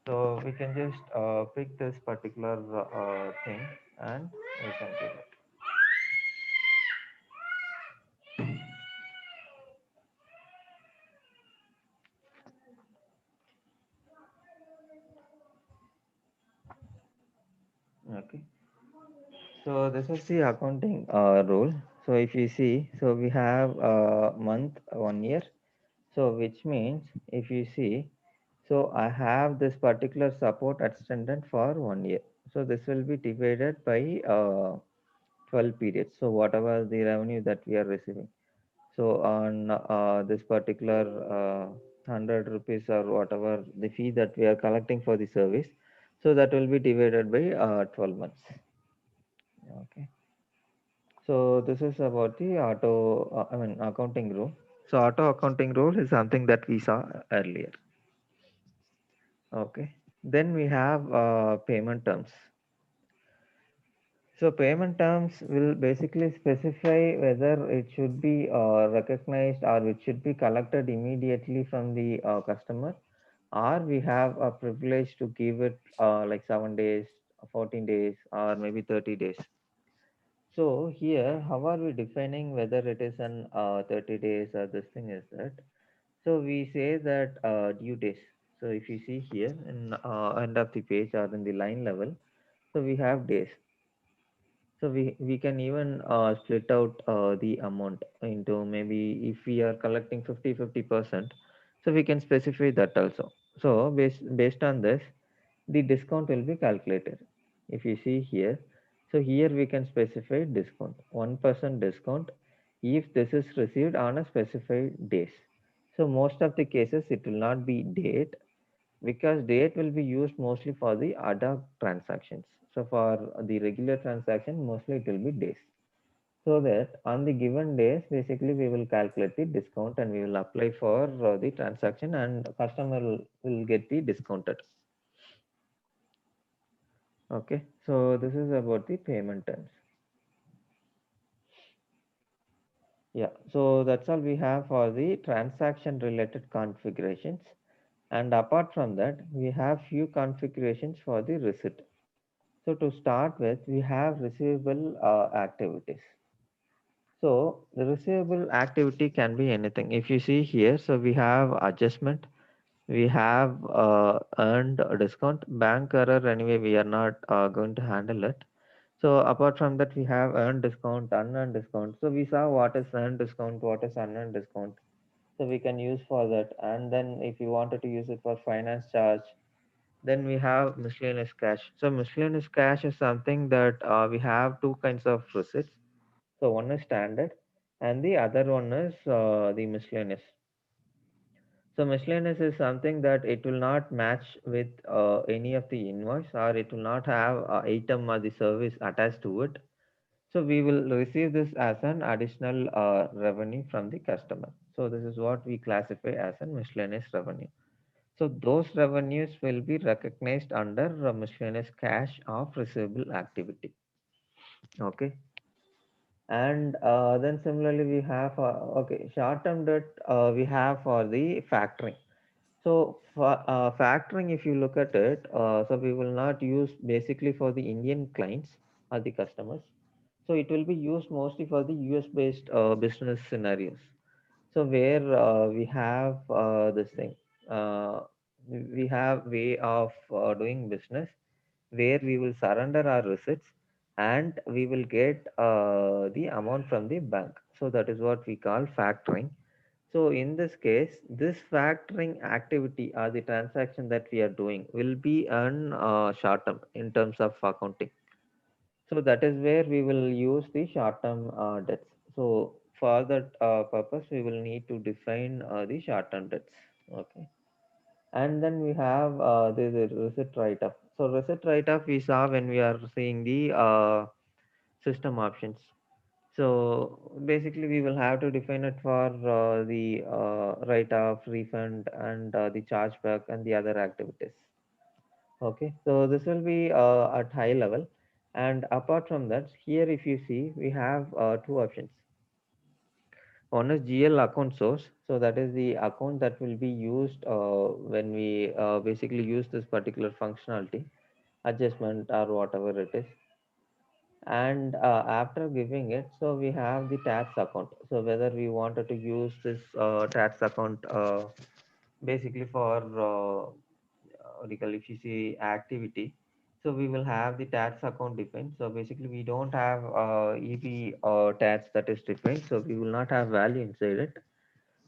[SPEAKER 1] So we can just pick this particular thing and we can do it. Okay. So this is the accounting rule. So if you see, so we have month, 1 year. So which means if you see, so I have this particular support extended for 1 year. So this will be divided by 12 periods. So whatever the revenue that we are receiving. So on this particular 100 rupees or whatever the fee that we are collecting for the service, so that will be divided by 12 months. Okay. So this is about the accounting rule. So auto accounting rule is something that we saw earlier. Okay. Then we have payment terms. So payment terms will basically specify whether it should be recognized or it should be collected immediately from the customer, or we have a privilege to give it like 7 days, 14 days, or maybe 30 days. So here, how are we defining whether it is an 30 days or this thing is that? So we say that due days. So if you see here in end of the page or in the line level, so we have days. So we can even split out the amount into maybe if we are collecting 50%, so we can specify that also. So based on this, the discount will be calculated. If you see here, so here we can specify discount 1% discount if this is received on a specified days. So most of the cases it will not be date, because date will be used mostly for the ad hoc transactions. So for the regular transaction, mostly it will be days. So that on the given days, basically we will calculate the discount and we will apply for the transaction and customer will get the discounted. Okay, so this is about the payment terms. Yeah, so that's all we have for the transaction related configurations. And apart from that, we have few configurations for the receipt. So to start with, we have receivable activities. So the receivable activity can be anything. If you see here, so we have adjustment, we have earned a discount, bank error. Anyway, we are not going to handle it. So apart from that, we have earned discount, unearned discount. So we saw what is earned discount, what is unearned discount. So we can use for that. And then if you wanted to use it for finance charge, then we have miscellaneous cash. So miscellaneous cash is something that we have two kinds of receipts. So one is standard, and the other one is the miscellaneous. So miscellaneous is something that it will not match with any of the invoice, or it will not have item or the service attached to it. So we will receive this as an additional revenue from the customer. So this is what we classify as a miscellaneous revenue. So those revenues will be recognized under miscellaneous cash of receivable activity. Okay. And then similarly we have okay, short term debt we have for the factoring. So for factoring, if you look at it, so we will not use basically for the Indian clients or the customers. So it will be used mostly for the US based business scenarios. So where we have this thing, uh, we have way of doing business where we will surrender our receipts and we will get the amount from the bank. So that is what we call factoring. So in this case, this factoring activity or the transaction that we are doing will be on short term in terms of accounting. So that is where we will use the short-term debts. So for that purpose, we will need to define the short-term debts. Okay. And then we have the receipt write-off. So receipt write-off we saw when we are seeing the system options. So basically, we will have to define it for the write-off, refund, and the chargeback and the other activities. Okay, so this will be at high level. And apart from that, here if you see, we have two options. One is GL account source. So that is the account that will be used when we basically use this particular functionality, adjustment or whatever it is. And after giving it, so we have the tax account. So whether we wanted to use this tax account basically for what do you call, if you see activity, so we will have the tax account defined. So basically we don't have eb tax that is defined, so we will not have value inside it.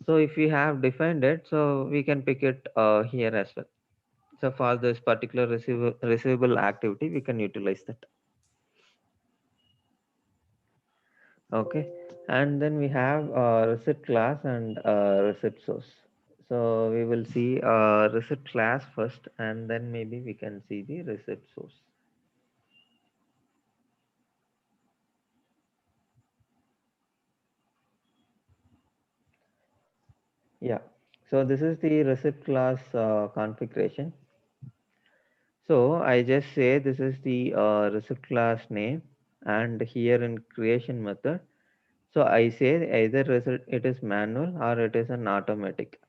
[SPEAKER 1] So if we have defined it, so we can pick it here as well. So for this particular receivable activity we can utilize that. Okay, and then we have receipt class and receipt source. So we will see receipt class first, and then maybe we can see the receipt source. Yeah. So this is the receipt class configuration. So I just say this is the receipt class name, and here in creation method. So I say either receipt it is manual or it is an automatic.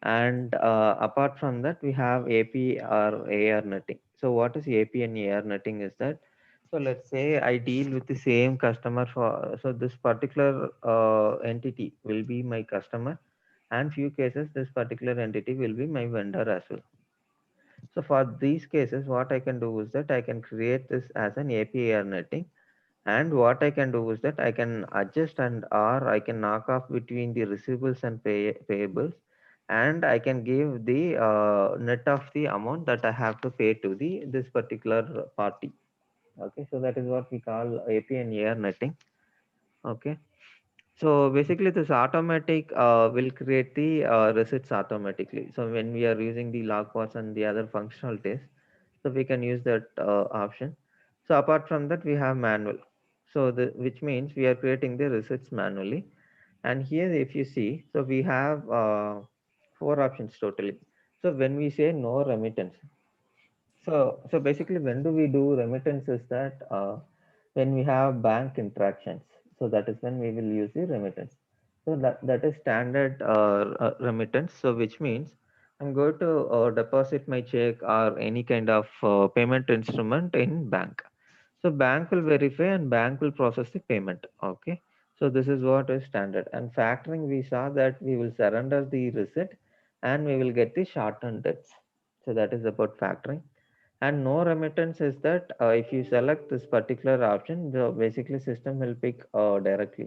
[SPEAKER 1] And apart from that, we have AP or AR netting. So what is AP and AR netting is that, so let's say I deal with the same customer for, so this particular entity will be my customer, and few cases this particular entity will be my vendor as well. So for these cases, what I can do is that I can create this as an API netting, and what I can do is that I can adjust and or I can knock off between the receivables and payables, and I can give the net of the amount that I have to pay to the this particular party. Okay, so that is what we call AP and AR netting. Okay. So basically, this automatic will create the receipts automatically. So when we are using the Lockbox and the other functionalities, so we can use that option. So apart from that, we have manual. So which means we are creating the receipts manually. And here, if you see, so we have four options totally. So when we say no remittance, so basically, when do we do remittance is that when we have bank interactions. So that is when we will use the remittance. So that is standard remittance. So which means I'm going to deposit my check or any kind of payment instrument in bank. So bank will verify and bank will process the payment. Okay. So this is what is standard. And factoring, we saw that we will surrender the receipt and we will get the short-term debts. So that is about factoring. And no remittance is that if you select this particular option, the basically system will pick directly.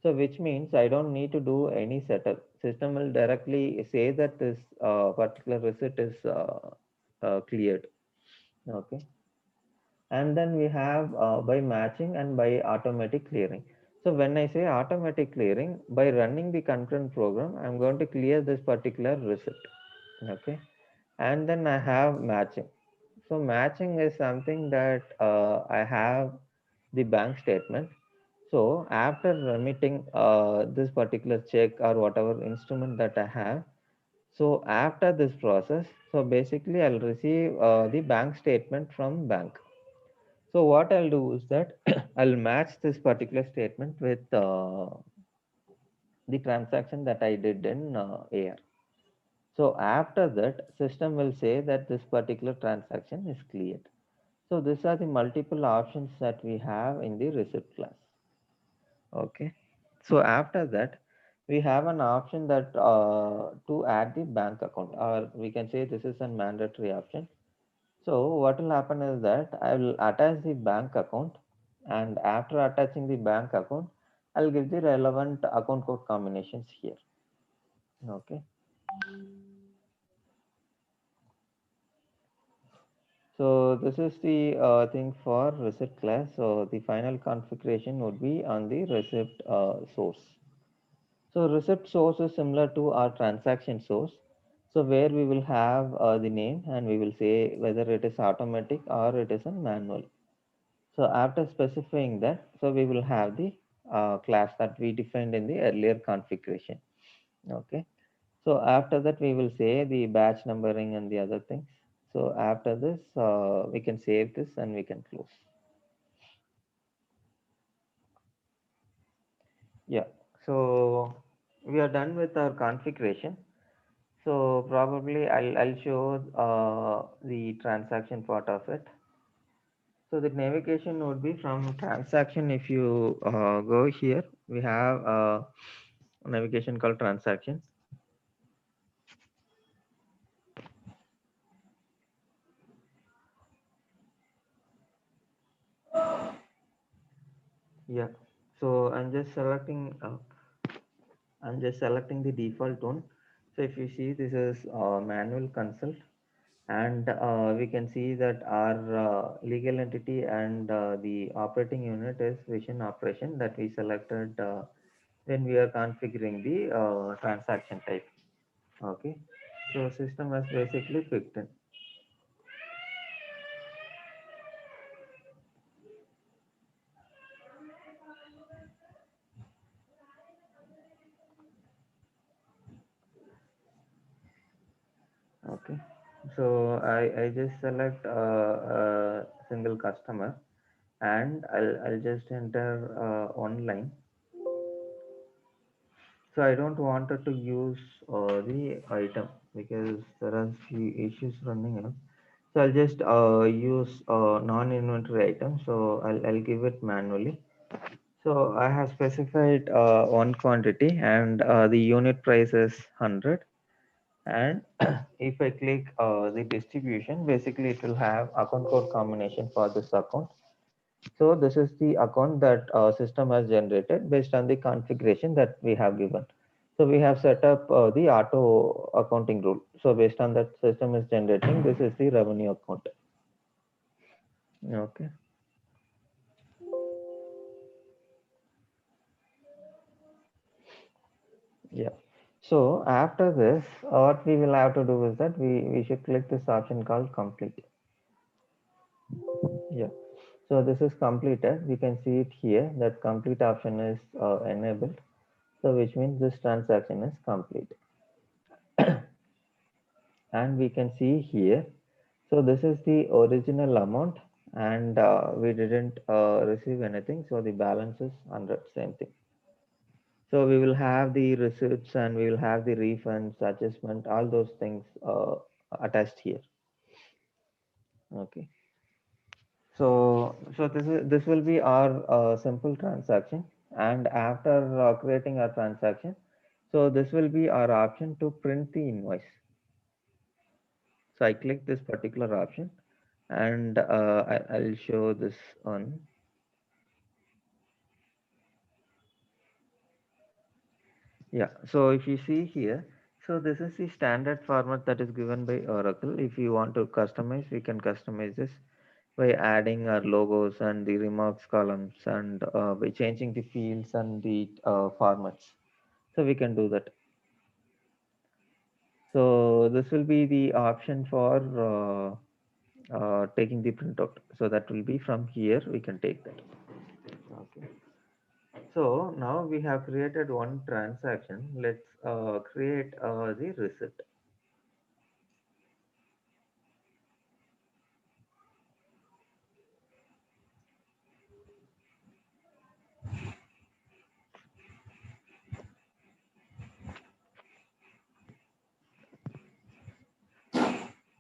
[SPEAKER 1] So which means I don't need to do any setup. System will directly say that this particular receipt is cleared. Okay. And then we have by matching and by automatic clearing. So when I say automatic clearing, by running the concurrent program, I'm going to clear this particular receipt. Okay. And then I have matching. So matching is something that I have the bank statement. So after remitting this particular check or whatever instrument that I have, so after this process, so basically I'll receive the bank statement from bank. So what I'll do is that I'll match this particular statement with the transaction that I did in AR. So after that, system will say that this particular transaction is cleared. So these are the multiple options that we have in the receipt class. Okay. So after that, we have an option that to add the bank account, or we can say this is a mandatory option. So what will happen is that I will attach the bank account, and after attaching the bank account, I'll give the relevant account code combinations here. Okay. So this is the thing for receipt class. So the final configuration would be on the receipt source. So receipt source is similar to our transaction source. So where we will have the name and we will say whether it is automatic or it is a manual. So after specifying that, so we will have the class that we defined in the earlier configuration. Okay. So after that, we will say the batch numbering and the other things. So after this, we can save this and we can close. Yeah. So we are done with our configuration. So probably I'll show the transaction part of it. So the navigation would be from transaction. If you go here, we have a navigation called transaction. Yeah. So I'm just selecting the default one. So if you see, this is manual consult, and we can see that our legal entity and the operating unit is vision operation that we selected when we are configuring the transaction type. Okay. So system has basically picked in. Okay. So I just select a single customer, and I'll just enter online. So I don't want it to use the item because there are few issues running up. So I'll just use non-inventory item. So I'll give it manually. So I have specified one quantity, and the unit price is 100. And if I click the distribution, basically it will have account code combination for this account. So this is the account that system has generated based on the configuration that we have given. So we have set up the auto accounting rule. So based on that system is generating, this is the revenue account. Okay. Yeah. So after this, what we will have to do is that we should click this option called complete. Yeah. So this is completed. We can see it here that complete option is enabled. So which means this transaction is complete. And we can see here. So this is the original amount, and we didn't receive anything. So the balance is 100, same thing. So we will have the receipts and we will have the refunds, adjustment, all those things attached here. Okay. So this will be our simple transaction, and after creating our transaction, so this will be our option to print the invoice. So I click this particular option, and I'll show this on. Yeah. So if you see here, so this is the standard format that is given by Oracle. If you want to customize, we can customize this by adding our logos and the remarks columns, and by changing the fields and the formats. So we can do that. So this will be the option for taking the printout. So that will be from here. We can take that. Okay. So now we have created one transaction. Let's create the receipt.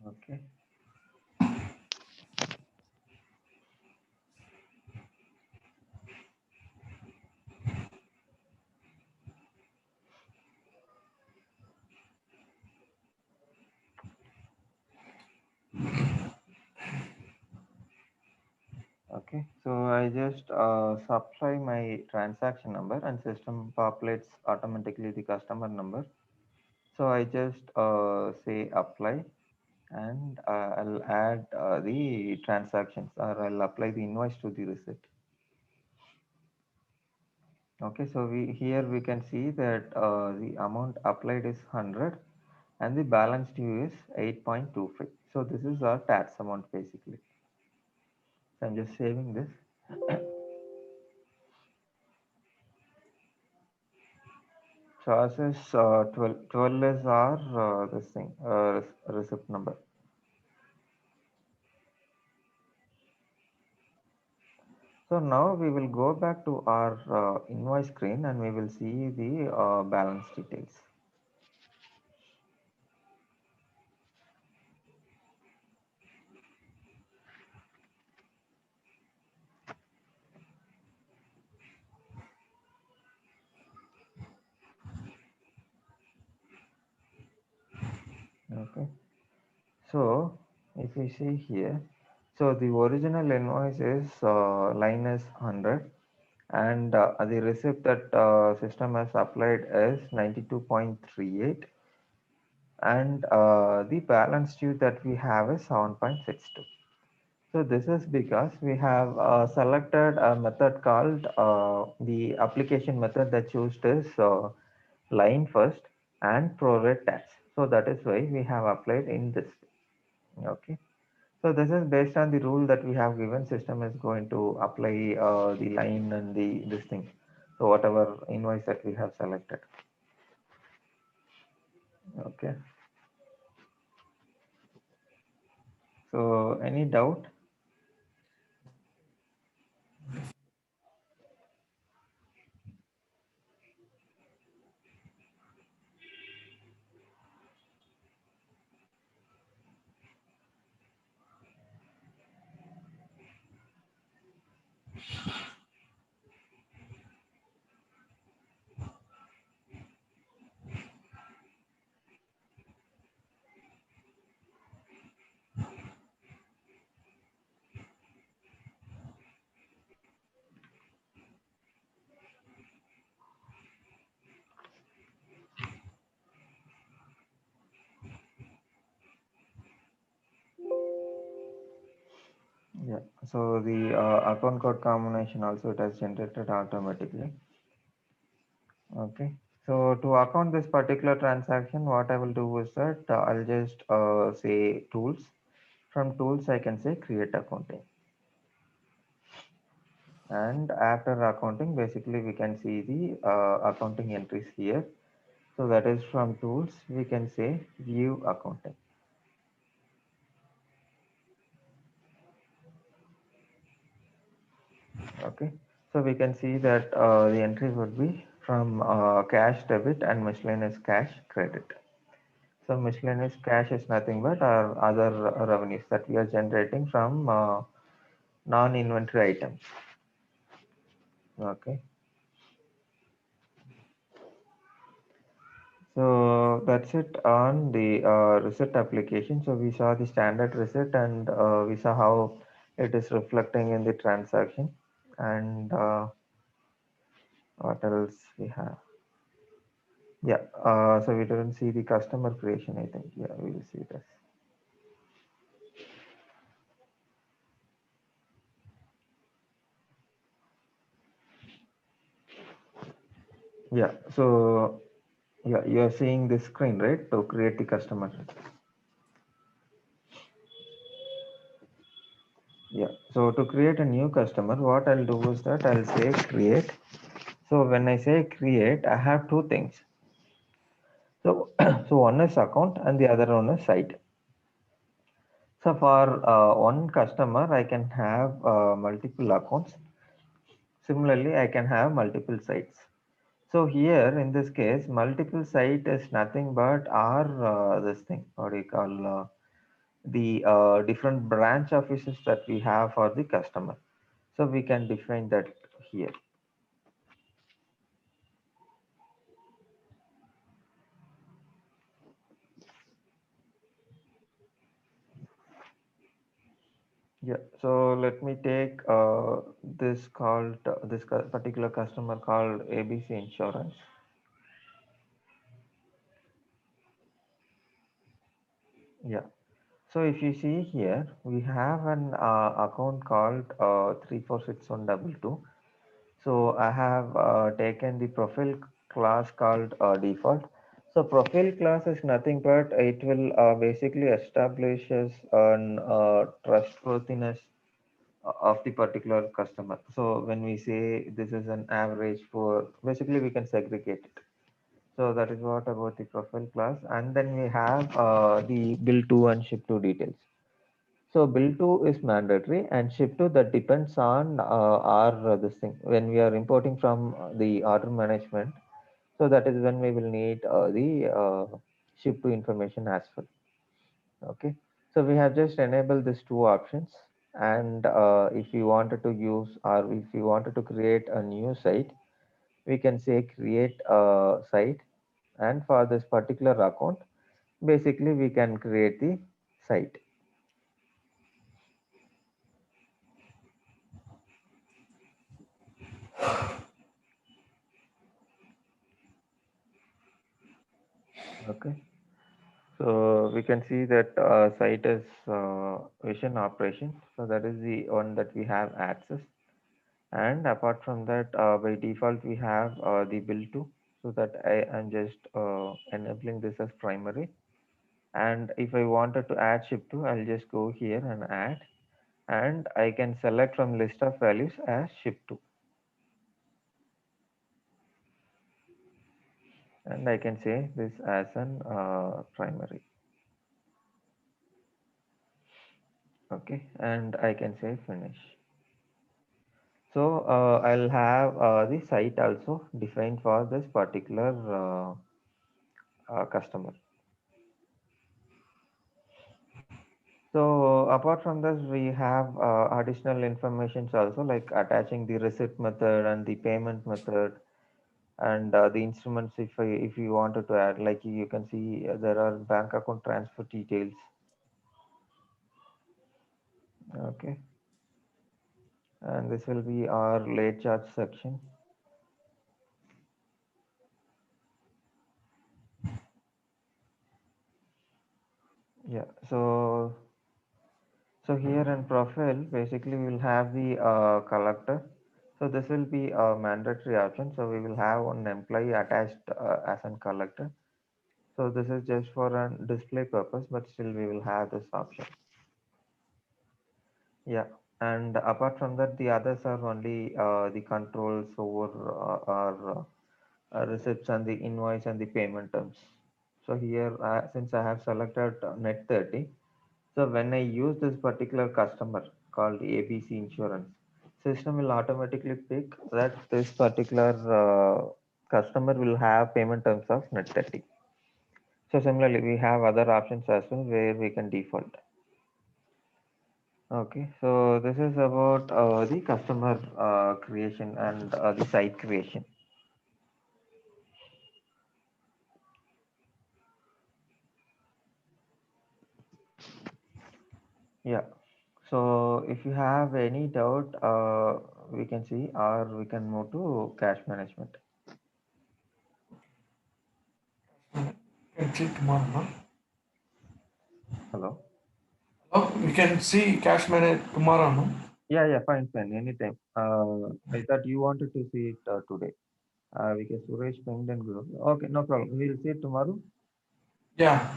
[SPEAKER 1] Okay. Okay, so I just supply my transaction number and system populates automatically the customer number. So I just say apply and I'll add the transactions or I'll apply the invoice to the receipt. Okay, so we here we can see that the amount applied is 100 and the balance due is 8.25. So this is our tax amount basically. So I'm just saving this. So as is 12 is our this thing receipt number. So now we will go back to our invoice screen and we will see the balance details. Okay. So if we see here, so the original invoice is line is 100 and the receipt that system has applied is 92.38 and the balance due that we have is 7.62. So this is because we have selected a method called the application method that used is line first and prorate tax. So that is why we have applied in this. Okay. So this is based on the rule that we have given. System is going to apply the line and the this thing. So whatever invoice that we have selected. Okay. So any doubt? Yeah. So the account code combination also it has generated automatically. Okay. So to account this particular transaction, what I will do is that I'll just say tools. From tools, I can say create accounting. And after accounting, basically we can see the accounting entries here. So that is from tools, we can say view accounting. Okay. So we can see that the entry would be from cash debit and miscellaneous cash credit. So miscellaneous cash is nothing but our other revenues that we are generating from non-inventory items. Okay. So that's it on the receipt application. So we saw the standard receipt and we saw how it is reflecting in the transaction. And what else we have? Yeah. So we didn't see the customer creation, I think. Yeah, we will see this. Yeah. So yeah, you're seeing this screen, right? To create the customer. Yeah. So to create a new customer, what I'll do is that I'll say create. So when I say create, I have two things. So, so one is account and the other one is site. So for one customer, I can have multiple accounts. Similarly, I can have multiple sites. So here in this case, multiple site is nothing but our this thing, what do you call the different branch offices that we have for the customer. So we can define that here. Yeah, so let me take this particular customer called ABC Insurance. Yeah. So if you see here, we have an account called 346122. So I have taken the profile class called default. So profile class is nothing but it will basically establishes an trustworthiness of the particular customer. So when we say this is an average for, basically we can segregate it. So that is what about the profile class. And then we have the bill to and ship to details. So bill to is mandatory and ship to that depends on our this thing. When we are importing from the order management, so that is when we will need the ship to information as well. Okay. So we have just enabled these two options. And if you wanted to use or if you wanted to create a new site, we can say create a site. And for this particular account, basically we can create the site. Okay. So we can see that site is vision operation. So that is the one that we have access. And apart from that, by default, we have the bill to. So that I am just enabling this as primary. And if I wanted to add ship to, I'll just go here and add. And I can select from list of values as ship to. And I can say this as an primary. Okay. And I can say finish. So I'll have the site also defined for this particular customer. So apart from this, we have additional informations also like attaching the receipt method and the payment method and the instruments. If you wanted to add, like you can see, there are bank account transfer details. Okay, and this will be our late charge section. Yeah. So here in profile, basically we will have the collector. So this will be a mandatory option. So we will have one employee attached as an collector. So this is just for a display purpose, but still we will have this option. Yeah. And apart from that, the others are only the controls over our receipts and the invoice and the payment terms. So here, since I have selected net 30, so when I use this particular customer called ABC Insurance, system will automatically pick that this particular customer will have payment terms of net 30. So similarly, we have other options as well where we can default. Okay, so this is about the customer creation and the site creation. Yeah. So if you have any doubt, we can see, or we can move to cash management.
[SPEAKER 2] Can see tomorrow, no?
[SPEAKER 1] Hello.
[SPEAKER 2] Oh, we can see cash manage tomorrow, no?
[SPEAKER 1] Yeah, yeah, fine, fine, anytime. I thought you wanted to see it today. Because Suresh pinged and group. Okay, no problem. We'll see it tomorrow.
[SPEAKER 2] Yeah,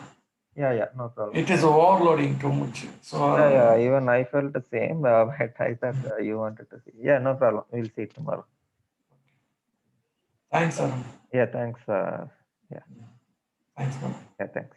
[SPEAKER 1] Yeah, yeah, no problem.
[SPEAKER 2] it is overloading too much. So,
[SPEAKER 1] Yeah, yeah, even I felt the same, but I thought you wanted to see. Yeah, no problem. We'll see it tomorrow.
[SPEAKER 2] thanks, sir.
[SPEAKER 1] Yeah, thanks. Yeah,
[SPEAKER 2] Thanks, man.
[SPEAKER 1] yeah, thanks.